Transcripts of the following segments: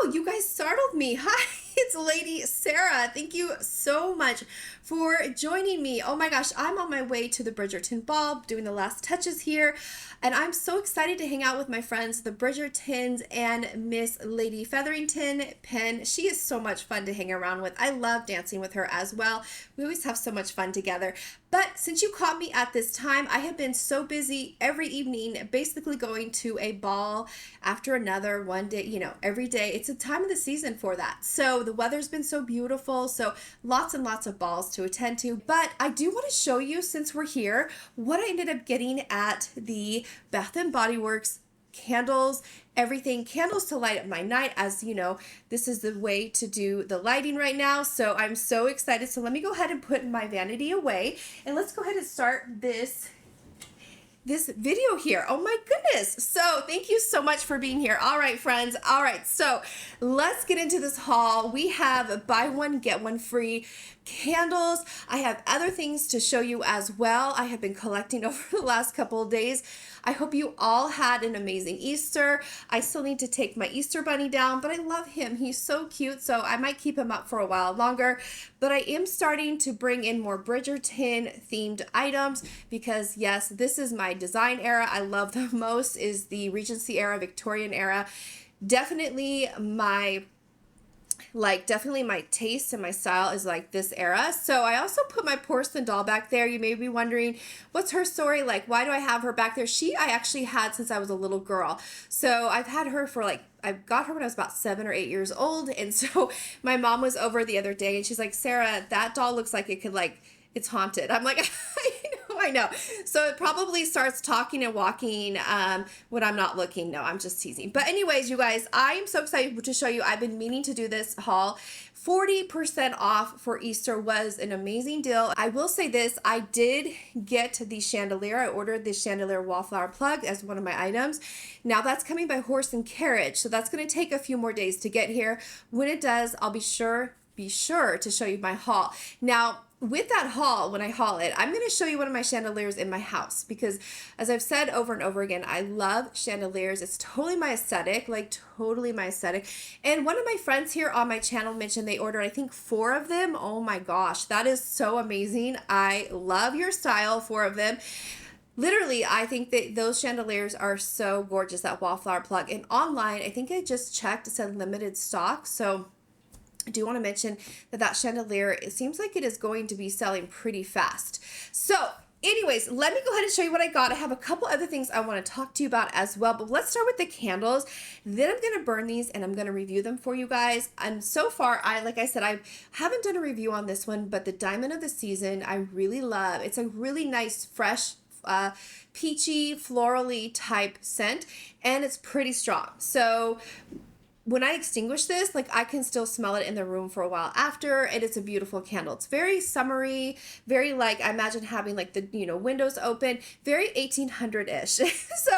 Wow, you guys startled me. Hi, it's Lady Sarah. Thank you so much for joining me. Oh my gosh, I'm on my way to the Bridgerton ball, doing the last touches here, and I'm so excited to hang out with my friends, the Bridgertons and Miss Lady Featherington Penn. She is so much fun to hang around with. I love dancing with her as well. We always have so much fun together. But since you caught me at this time, I have been so busy every evening, basically going to a ball after another, one day, every day. It's a time of the season for that. So the weather's been so beautiful. So lots and lots of balls to attend to. But I do want to show you, since we're here, what I ended up getting at the Bath and Body Works candles, everything, candles to light up my night. As you know, this is the way to do the lighting right now. So I'm so excited. So let me go ahead and put my vanity away, and let's go ahead and start this video here. Oh my goodness. So thank you so much for being here. All right, friends. All right. So let's get into this haul. We have buy one, get one free candles. I have other things to show you as well. I have been collecting over the last couple of days. I hope you all had an amazing Easter. I still need to take my Easter bunny down, but I love him. He's so cute, so I might keep him up for a while longer. But I am starting to bring in more Bridgerton themed items because yes, this is my design era. I love the most is the Regency era, Victorian era. Definitely my taste and my style is like this era. So I also put my porcelain doll back there. You may be wondering, what's her story? Like, why do I have her back there? I actually had since I was a little girl. So I've had her for I got her when I was about 7 or 8 years old. And so my mom was over the other day and she's like, Sarah, that doll looks like it could it's haunted. I'm like, I know. So it probably starts talking and walking when I'm not looking. No, I'm just teasing. But anyways, you guys, I am so excited to show you. I've been meaning to do this haul. 40% off for Easter was an amazing deal. I will say this, I did get the chandelier. I ordered the chandelier wallflower plug as one of my items. Now that's coming by horse and carriage. So that's going to take a few more days to get here. When it does, I'll be sure to show you my haul. Now, with that haul, when I haul it, I'm going to show you one of my chandeliers in my house because, as I've said over and over again, I love chandeliers. It's totally my aesthetic, totally my aesthetic. And one of my friends here on my channel mentioned they ordered, I think, 4 of them. Oh my gosh, that is so amazing. I love your style, 4 of them. Literally, I think that those chandeliers are so gorgeous, that wallflower plug. And online, I think I just checked, it said limited stock. So I do want to mention that chandelier, it seems like it is going to be selling pretty fast. So anyways, let me go ahead and show you what I got. I have a couple other things I want to talk to you about as well, but let's start with the candles. Then I'm going to burn these and I'm going to review them for you guys. And so far, like I said, I haven't done a review on this one, but the Diamond of the Season, I really love. It's a really nice, fresh, peachy, florally type scent, and it's pretty strong. So when I extinguish this, I can still smell it in the room for a while after, and it's a beautiful candle. It's very summery, very I imagine having the, windows open, very 1800-ish. So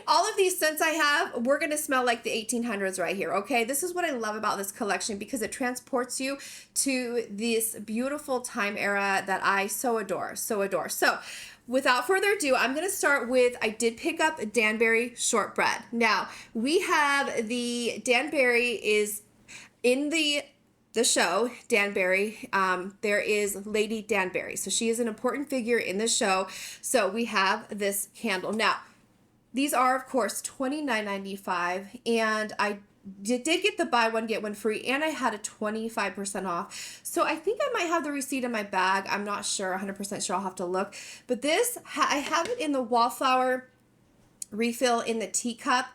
all of these scents I have, we're going to smell like the 1800s right here, okay? This is what I love about this collection because it transports you to this beautiful time era that I so adore, so adore. So without further ado, I'm going to start with, I did pick up Danbury shortbread. Now, we have the Danbury is in the show, Danbury. There is Lady Danbury. So she is an important figure in the show. So we have this candle. Now, these are, of course, $29.95, and I did get the buy one, get one free, and I had a 25% off. So I think I might have the receipt in my bag. I'm not sure, 100% sure. I'll have to look. But this, I have it in the wallflower refill in the teacup.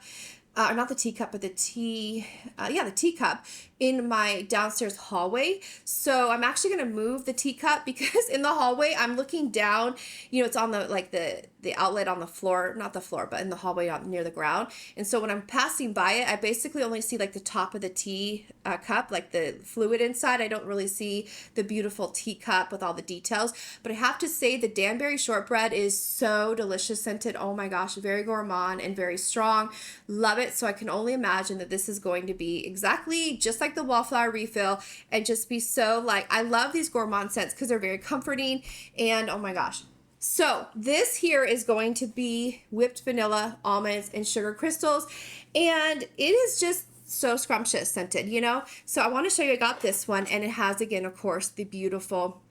Not the teacup, but the teacup in my downstairs hallway. So I'm actually going to move the teacup because in the hallway, I'm looking down, it's on the outlet on the floor, not the floor, but in the hallway near the ground. And so when I'm passing by it, I basically only see the top of the tea cup, the fluid inside. I don't really see the beautiful teacup with all the details. But I have to say the Danbury shortbread is so delicious scented. Oh my gosh, very gourmand and very strong. Love it. So I can only imagine that this is going to be exactly just like the wallflower refill and just be so I love these gourmand scents because they're very comforting and oh my gosh. So this here is going to be whipped vanilla, almonds, and sugar crystals, and it is just so scrumptious scented, you know? So I want to show you, I got this one, and it has, again, of course, the beautiful,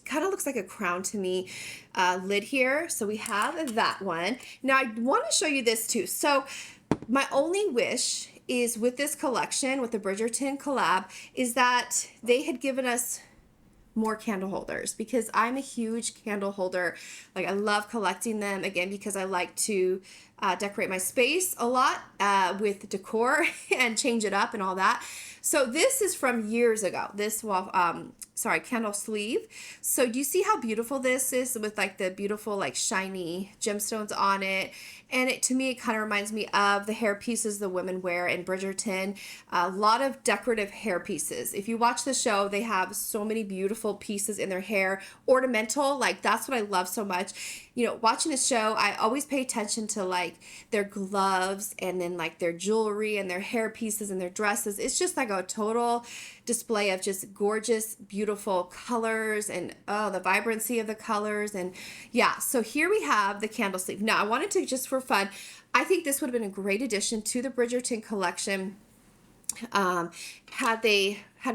kind of looks like a crown to me, lid here. So we have that one. Now I want to show you this too. So my only wish is with this collection, with the Bridgerton collab, is that they had given us more candle holders, because I'm a huge candle holder. Like, I love collecting them, again, because I like to decorate my space a lot with decor and change it up and all that. So this is from years ago, this candle sleeve. So do you see how beautiful this is, with like the beautiful like shiny gemstones on it? And it, to me, it kind of reminds me of the hair pieces the women wear in Bridgerton. A lot of decorative hair pieces. If you watch the show, they have so many beautiful pieces in their hair, ornamental. Like, that's what I love so much. You know, watching the show, I always pay attention to like their gloves, and then like their jewelry and their hair pieces and their dresses. It's just like a total display of just gorgeous, beautiful colors, and the vibrancy of the colors. And yeah, so here we have the candle sleeve. Now I wanted to, just for fun, I think this would have been a great addition to the Bridgerton collection had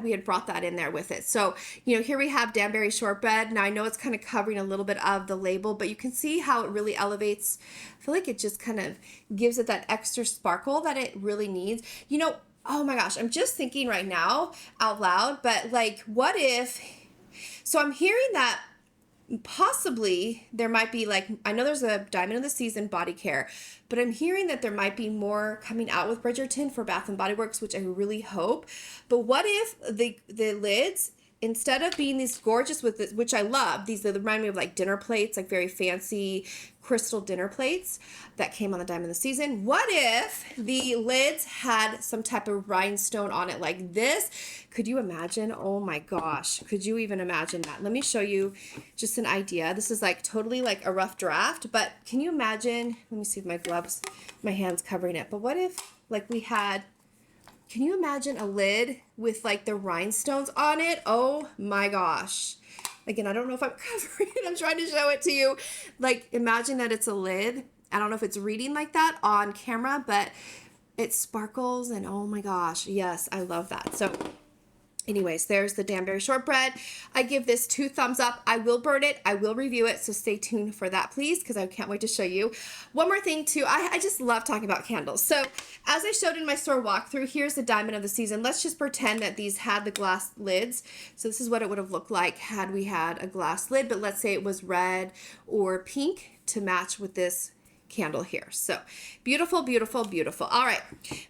we had brought that in there with it. So, you know, here we have Danbury shortbread. Now I know it's kind of covering a little bit of the label, but you can see how it really elevates. I feel like it just kind of gives it that extra sparkle that it really needs. You know, oh my gosh, I'm just thinking right now out loud, but like, what if, so I'm hearing that possibly there might be, like, I know there's a Diamond of the Season body care, but I'm hearing that there might be more coming out with Bridgerton for Bath and Body Works, which I really hope. But what if the lids, instead of being these gorgeous with this, which I love, these remind me of like dinner plates, like very fancy crystal dinner plates that came on the Diamond of the Season. What if the lids had some type of rhinestone on it like this? Could you imagine? Oh my gosh. Could you even imagine that? Let me show you just an idea. This is like totally like a rough draft, but can you imagine? Let me see if my gloves, my hand's covering it. But what if like we had, can you imagine a lid with like the rhinestones on it? Oh my gosh. Again, I don't know if I'm covering it. I'm trying to show it to you. Like, imagine that it's a lid. I don't know if it's reading like that on camera, but it sparkles, and oh my gosh. Yes, I love that. So anyways, there's the Danbury shortbread. I give this 2 thumbs up. I will burn it. I will review it. So stay tuned for that, please, because I can't wait to show you. One more thing too. I just love talking about candles. So as I showed in my store walkthrough, here's the Diamond of the Season. Let's just pretend that these had the glass lids. So this is what it would have looked like had we had a glass lid, but let's say it was red or pink to match with this candle here. So beautiful, beautiful, beautiful. All right,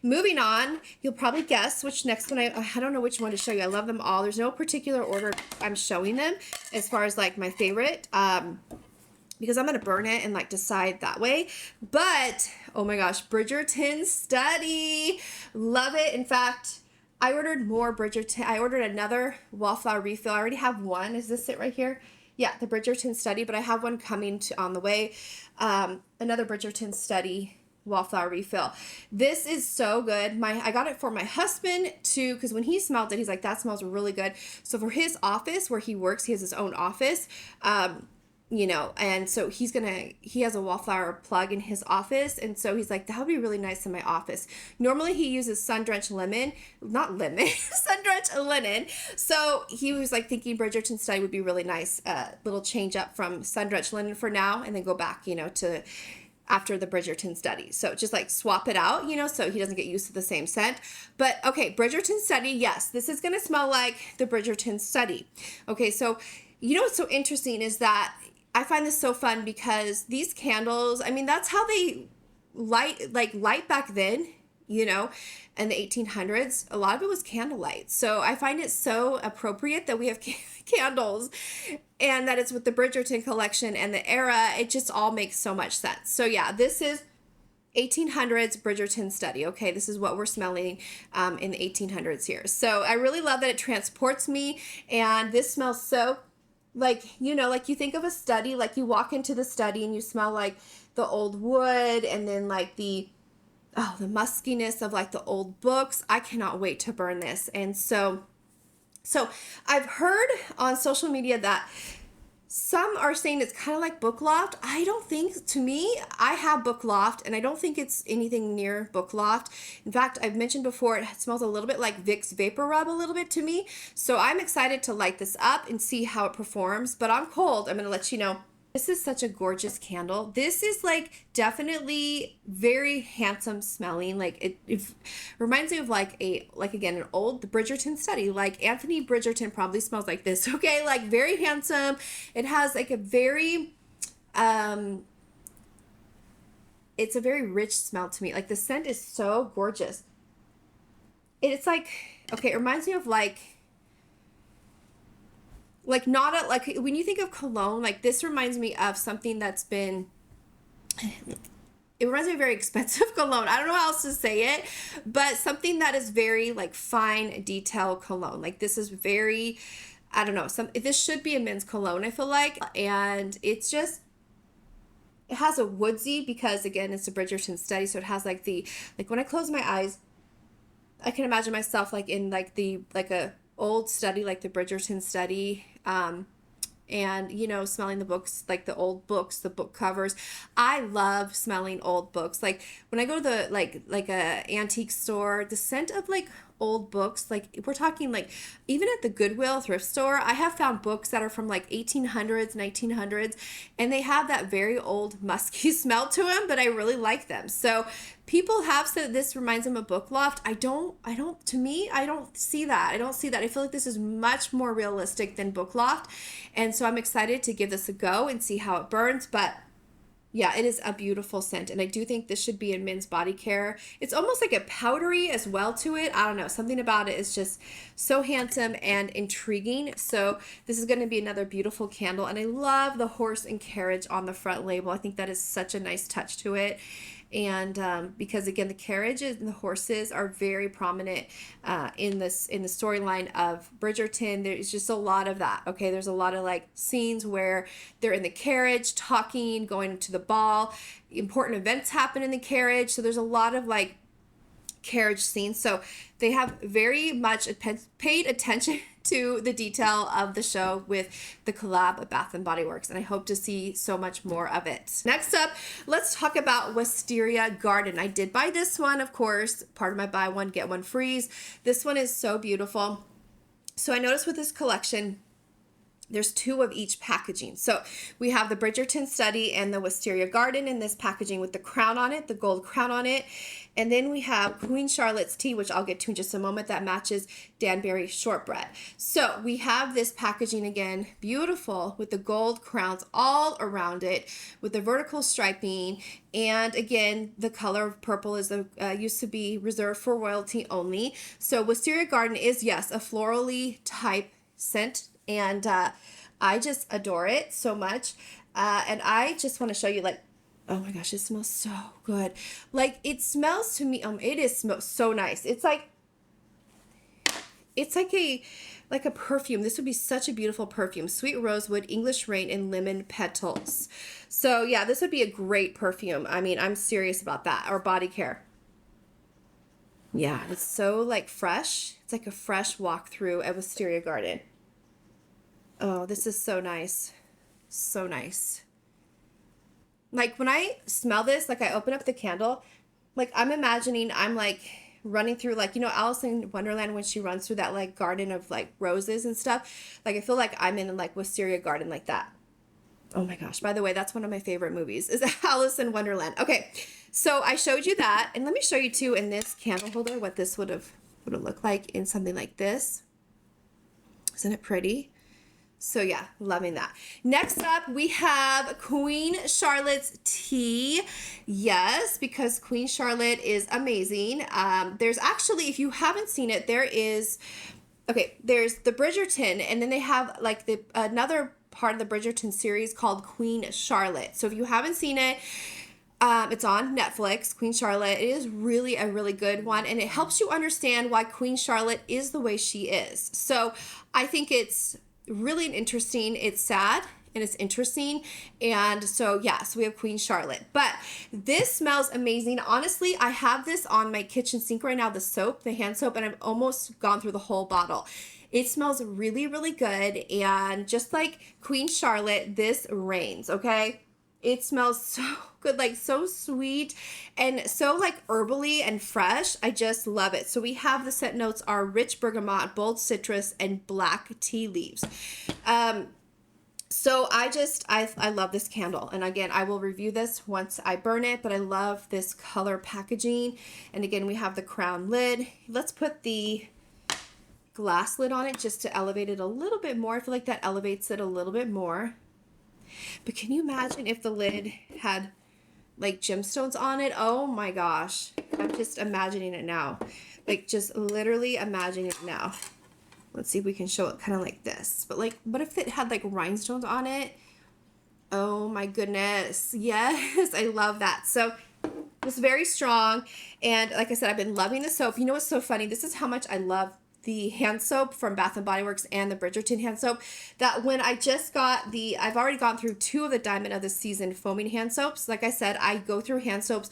moving on. You'll probably guess which next one. I don't know which one to show you. I love them all. There's no particular order I'm showing them as far as like my favorite, because I'm going to burn it and like decide that way. But oh my gosh, Bridgerton Study. Love it. In fact, I ordered more Bridgerton. I ordered another wallflower refill. I already have one. Is this it right here? Yeah, the Bridgerton Study, but I have one coming on the way. Another Bridgerton Study wallflower refill. This is so good. I got it for my husband too, because when he smelled it, he's like, that smells really good. So for his office where he works, he has his own office. You know, and so he has a wallflower plug in his office, and so he's like, that would be really nice in my office. Normally he uses sun-drenched lemon, not lemon, sun-drenched linen. So he was like thinking Bridgerton Study would be really nice, little change up from sun-drenched linen for now, and then go back, you know, to after the Bridgerton Study. So just like swap it out, you know, so he doesn't get used to the same scent. But okay, Bridgerton Study, yes, this is going to smell like the Bridgerton Study. Okay, so you know what's so interesting is that I find this so fun because these candles, I mean, that's how they light back then, you know, in the 1800s. A lot of it was candlelight. So I find it so appropriate that we have candles, and that it's with the Bridgerton collection and the era. It just all makes so much sense. So yeah, this is 1800s Bridgerton Study. Okay, this is what we're smelling in the 1800s here. So I really love that it transports me, and this smells so, like, you know, like you think of a study, like you walk into the study and you smell like the old wood, and then like the muskiness of like the old books. I cannot wait to burn this. And so I've heard on social media that Some are saying it's kind of like Book Loft. I don't think, to me, I have Book Loft, and I don't think it's anything near Book Loft. In fact, I've mentioned before, it smells a little bit like Vicks Vapor Rub a little bit to me. So I'm excited to light this up and see how it performs. But on cold, I'm going to let you know. This is such a gorgeous candle. This is like definitely very handsome smelling. Like it reminds me of like again, an old the Bridgerton study. Like Anthony Bridgerton probably smells like this. Okay, like very handsome. It has like a very it's a very rich smell to me. Like the scent is so gorgeous. It's like, okay, it reminds me of like not a, like when you think of cologne, like this reminds me of something that's been, it reminds me of very expensive cologne. I don't know how else to say it, but something that is very like fine detail cologne. Like this is very, I don't know, this should be a men's cologne, I feel like. And it's just, it has a woodsy, because again, it's a Bridgerton study. So it has like like when I close my eyes, I can imagine myself like in like a old study, like the Bridgerton study, and you know, smelling the books, like the old books, the book covers. I love smelling old books. Like when I go to the like a antique store, the scent of like old books, like we're talking like even at the Goodwill thrift store, I have found books that are from like 1800s, 1900s, and they have that very old musky smell to them, but I really like them. So people have said this reminds them of Book Loft. To me, I don't see that. I feel like this is much more realistic than Book Loft. And so I'm excited to give this a go and see how it burns. But yeah, it is a beautiful scent. And I do think this should be in men's body care. It's almost like a powdery as well to it. I don't know. Something about it is just so handsome and intriguing. So this is going to be another beautiful candle. And I love the horse and carriage on the front label. I think that is such a nice touch to it. And because again, the carriages and the horses are very prominent in the storyline of Bridgerton. There's just a lot of that. Okay, there's a lot of like scenes where they're in the carriage talking, going to the ball. Important events happen in the carriage, so there's a lot of like carriage scenes. So they have very much paid attention to the detail of the show with the collab of Bath and Body Works, and I hope to see so much more of it. Next up, let's talk about Wisteria Garden. I did buy this one, of course, part of my buy one get one freeze. This one is so beautiful. So I noticed with this collection, there's two of each packaging. So we have the Bridgerton study and the Wisteria Garden in this packaging with the crown on it, the gold crown on it. And then we have Queen Charlotte's tea, which I'll get to in just a moment, that matches Danbury shortbread. So we have this packaging again, beautiful, with the gold crowns all around it, with the vertical striping. And again, the color of purple is used to be reserved for royalty only. So Wisteria Garden is, yes, a florally type scent. And I just adore it so much. And I just want to show you, like, oh my gosh, it smells so good. Like, it smells to me, smells so nice. It's like a perfume. This would be such a beautiful perfume. Sweet rosewood, English rain, and lemon petals. So yeah, this would be a great perfume. I mean, I'm serious about that. Or body care. Yeah, it's so like fresh. It's like a fresh walk through at Wisteria Garden. Oh, this is so nice. So nice. Like when I smell this, like I open up the candle, like I'm imagining I'm like running through, like, you know, Alice in Wonderland when she runs through that like garden of like roses and stuff. Like I feel like I'm in like Wisteria Garden like that. Oh my gosh. By the way, that's one of my favorite movies is Alice in Wonderland. Okay. So I showed you that, and let me show you too in this candle holder what this would have looked like in something like this. Isn't it pretty? So yeah, loving that. Next up, we have Queen Charlotte's tea. Yes, because Queen Charlotte is amazing. There's actually, if you haven't seen it, there's the Bridgerton, and then they have like another part of the Bridgerton series called Queen Charlotte. So if you haven't seen it, it's on Netflix, Queen Charlotte. It is really a really good one, and it helps you understand why Queen Charlotte is the way she is. So I think it's really interesting. It's sad and it's interesting. And so yeah, so we have Queen Charlotte, but this smells amazing. Honestly, I have this on my kitchen sink right now, the soap, the hand soap, and I've almost gone through the whole bottle. It smells really, really good. And just like Queen Charlotte, this reigns, okay? It smells so good, like so sweet and so like herbally and fresh. I just love it. So we have the scent notes are rich bergamot, bold citrus, and black tea leaves. So I love this candle. And again, I will review this once I burn it, but I love this color packaging. And again, we have the crown lid. Let's put the glass lid on it just to elevate it a little bit more. I feel like that elevates it a little bit more. But can you imagine if the lid had like gemstones on it? Oh my gosh. I'm just imagining it now. Like just literally imagining it now. Let's see if we can show it kind of like this. But like, what if it had like rhinestones on it? Oh my goodness. Yes, I love that. So it's very strong. And like I said, I've been loving the soap. You know what's so funny? This is how much I love the hand soap from Bath and Body Works and the Bridgerton hand soap, that when I just got I've already gone through 2 of the Diamond of the Season foaming hand soaps. Like I said, I go through hand soaps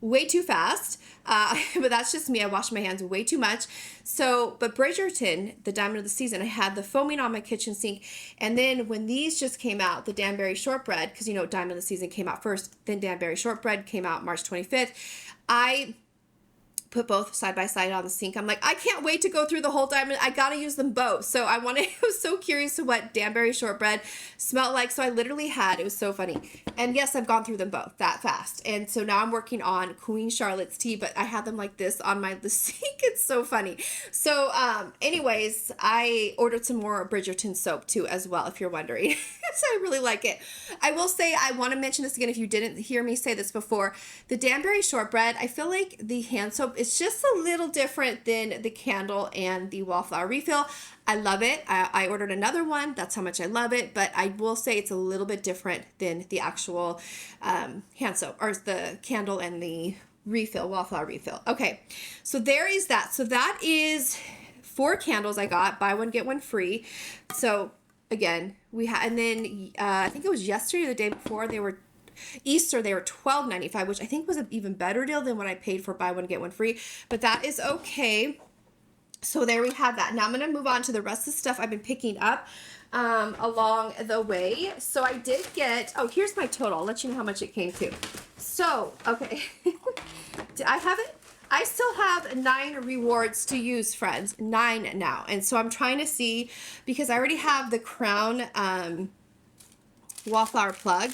way too fast, but that's just me. I wash my hands way too much. So, but Bridgerton, the Diamond of the Season, I had the foaming on my kitchen sink. And then when these just came out, the Danbury Shortbread, because you know Diamond of the Season came out first, then Danbury Shortbread came out March 25th. I put both side by side on the sink. I'm like, I can't wait to go through the whole Diamond. I gotta use them both. So I was so curious to what Danbury Shortbread smelled like. So I literally it was so funny. And yes, I've gone through them both that fast. And so now I'm working on Queen Charlotte's tea, but I had them like this on the sink. It's so funny. So anyways, I ordered some more Bridgerton soap too as well, if you're wondering. So I really like it. I will say, I want to mention this again if you didn't hear me say this before. The Danbury Shortbread, I feel like the hand soap is just a little different than the candle and the wallflower refill. I love it. I ordered another one. That's how much I love it. But I will say it's a little bit different than the actual hand soap, or the candle and the refill, wallflower refill. Okay, so there is that. So that is 4 candles I got. Buy one, get one free. So again, and then I think it was yesterday or the day before, Easter, they were $12.95, which I think was an even better deal than what I paid for buy one, get one free. But that is okay. So there we have that. Now I'm going to move on to the rest of the stuff I've been picking up along the way. So I did get, here's my total. I'll let you know how much it came to. So, okay. I have it. I still have 9 rewards to use, friends. 9 now. And so I'm trying to see, because I already have the Crown Wallflower plug.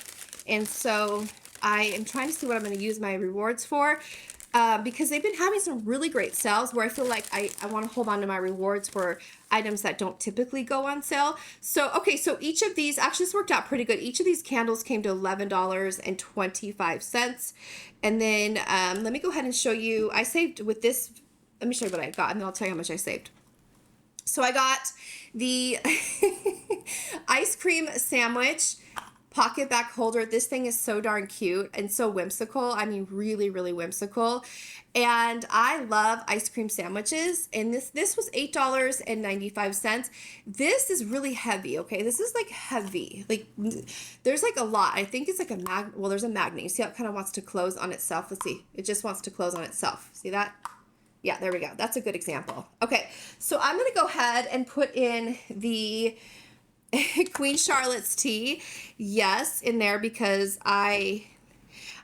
And so I am trying to see what I'm going to use my rewards for. Because they've been having some really great sales where I feel like I want to hold on to my rewards for items that don't typically go on sale. So, okay, so each of these, actually this worked out pretty good. Each of these candles came to $11.25. And then let me go ahead and show you, I saved with this, let me show you what I got and then I'll tell you how much I saved. So I got the ice cream sandwich pocket back holder. This thing is so darn cute and so whimsical. I mean, really, really whimsical. And I love ice cream sandwiches. And this was $8.95. This is really heavy, okay? This is like heavy. Like there's like a lot. I think it's like there's a magnet. You see how it kind of wants to close on itself? Let's see. It just wants to close on itself. See that? Yeah, there we go. That's a good example. Okay, so I'm going to go ahead and put in the Queen Charlotte's tea, yes, in there, because I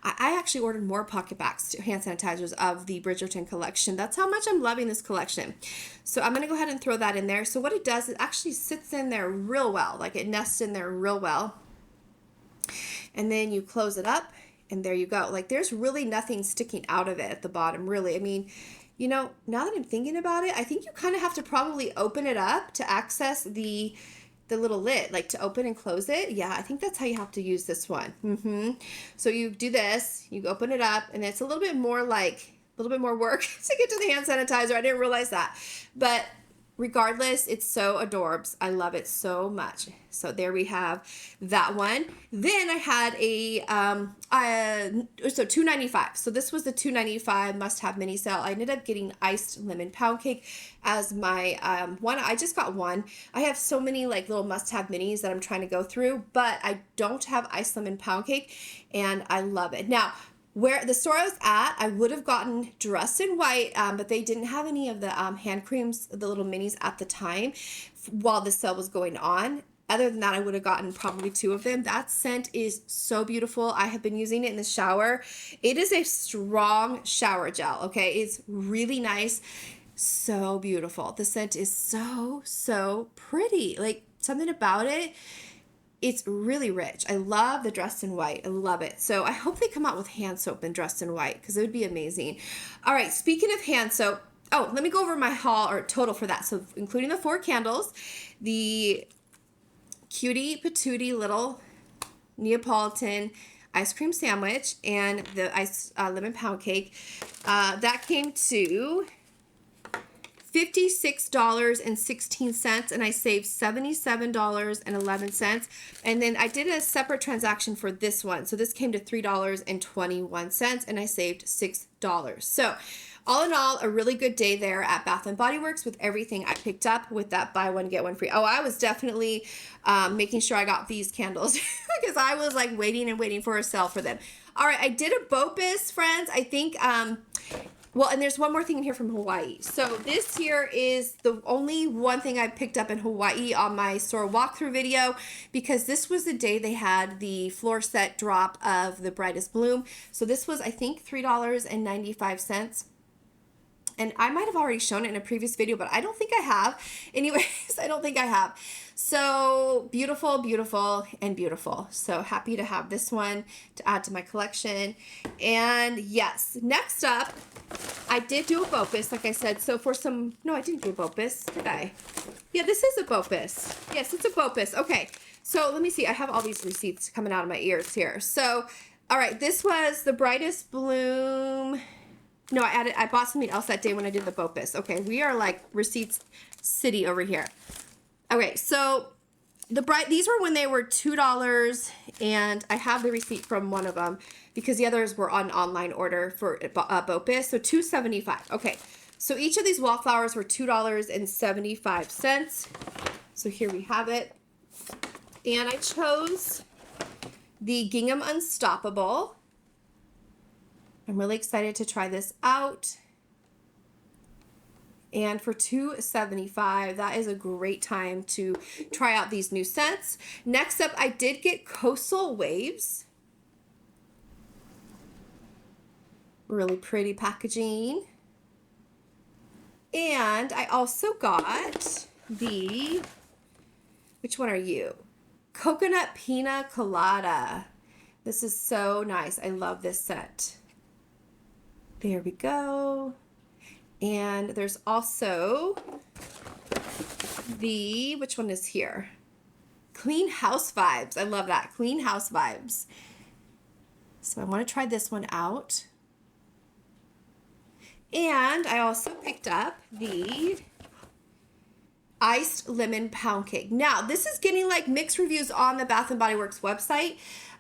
actually ordered more pocket backs, hand sanitizers of the Bridgerton collection. That's how much I'm loving this collection. So I'm going to go ahead and throw that in there. So what it does, it actually sits in there real well, like it nests in there real well. And then you close it up and there you go. Like there's really nothing sticking out of it at the bottom, really. I mean, you know, now that I'm thinking about it, I think you kind of have to probably open it up to access the little lid, like to open and close it. Yeah, I think that's how you have to use this one. So you do this, you open it up, and it's a little bit more work to get to the hand sanitizer. I didn't realize that. But regardless, it's so adorbs. I love it so much. So there we have that one. Then I had so $2.95. So this was the $2.95 must-have mini sale. I ended up getting iced lemon pound cake as my one. I just got one. I have so many like little must-have minis that I'm trying to go through, but I don't have iced lemon pound cake, and I love it. Now, Where the store I was at, I would have gotten dressed in white, but they didn't have any of the hand creams, the little minis at the time while the sale was going on. Other than that, I would have gotten probably 2 of them. That scent is so beautiful. I have been using it in the shower. It is a strong shower gel, okay? It's really nice. So beautiful. The scent is so, so pretty. Like, something about it. It's really rich. I love the dressed in white. I love it. So I hope they come out with hand soap and dressed in white because it would be amazing. All right, speaking of hand soap, oh, let me go over my haul or total for that. So including the 4 candles, the Cutie Patootie little Neapolitan ice cream sandwich, and the lemon pound cake, that came to $56.16, and I saved $77.11. And then I did a separate transaction for this one. So this came to $3.21, and I saved $6. So all in all, a really good day there at Bath and Body Works with everything I picked up with that buy one, get one free. Oh, I was definitely making sure I got these candles because I was like waiting and waiting for a sale for them. All right, I did a BOPUS, friends. I think, well, and there's one more thing in here from Hawaii. So this here is the only one thing I picked up in Hawaii on my store walkthrough video because this was the day they had the floor set drop of the Brightest Bloom. So this was, I think, $3.95. And I might have already shown it in a previous video, but I don't think I have. Anyways, I don't think I have. So beautiful, beautiful, and beautiful. So happy to have this one to add to my collection. And yes, next up, I did do a BOPUS, like I said. So for some, no, I didn't do a BOPUS, did I? Yeah, this is a BOPUS. Yes, it's a BOPUS. Okay, so let me see. I have all these receipts coming out of my ears here. So, all right, this was the Brightest Bloom. No, I bought something else that day when I did the BOPUS. Okay, we are like receipts city over here. Okay, so these were when they were $2, and I have the receipt from one of them because the others were on online order for BOPUS. So $2.75. Okay, so each of these wallflowers were $2.75. So here we have it, and I chose the Gingham Unstoppable. I'm really excited to try this out. And for $2.75, that is a great time to try out these new scents. Next up, I did get Coastal Waves. Really pretty packaging. And I also got the, which one are you? Coconut Pina Colada. This is so nice. I love this scent. There we go. And there's also the, which one is here? Clean House Vibes. I love that. Clean House Vibes. So I want to try this one out. And I also picked up the Iced Lemon Pound Cake. Now, this is getting like mixed reviews on the Bath and Body Works website.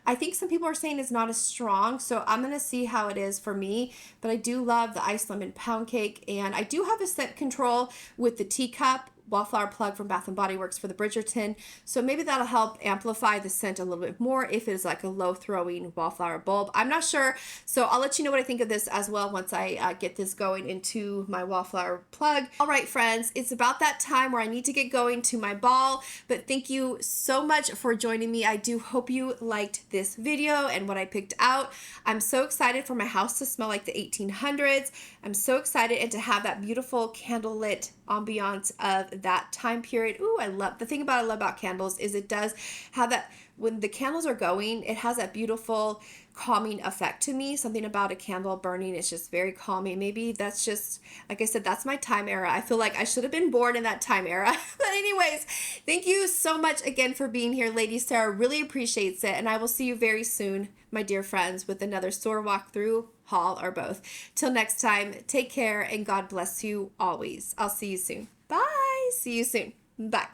I think some people are saying it's not as strong, so I'm going to see how it is for me. But I do love the Iced Lemon Pound Cake, and I do have a scent control with the teacup wallflower plug from Bath and Body Works for the Bridgerton. So maybe that'll help amplify the scent a little bit more if it's like a low throwing wallflower bulb. I'm not sure. So I'll let you know what I think of this as well once I get this going into my wallflower plug. All right, friends, it's about that time where I need to get going to my ball, but thank you so much for joining me. I do hope you liked this video and what I picked out. I'm so excited for my house to smell like the 1800s. I'm so excited and to have that beautiful candlelit ambiance of that time period. Ooh, I love, the thing about I love about candles is it does have that, when the candles are going, it has that beautiful calming effect to me. Something about a candle burning is just very calming. Maybe that's just, like I said, that's my time era. I feel like I should have been born in that time era. But anyways, thank you so much again for being here, Lady Sarah. Really appreciates it. And I will see you very soon, my dear friends, with another store walkthrough, haul, or both. Till next time, take care and God bless you always. I'll see you soon. Bye. See you soon. Bye.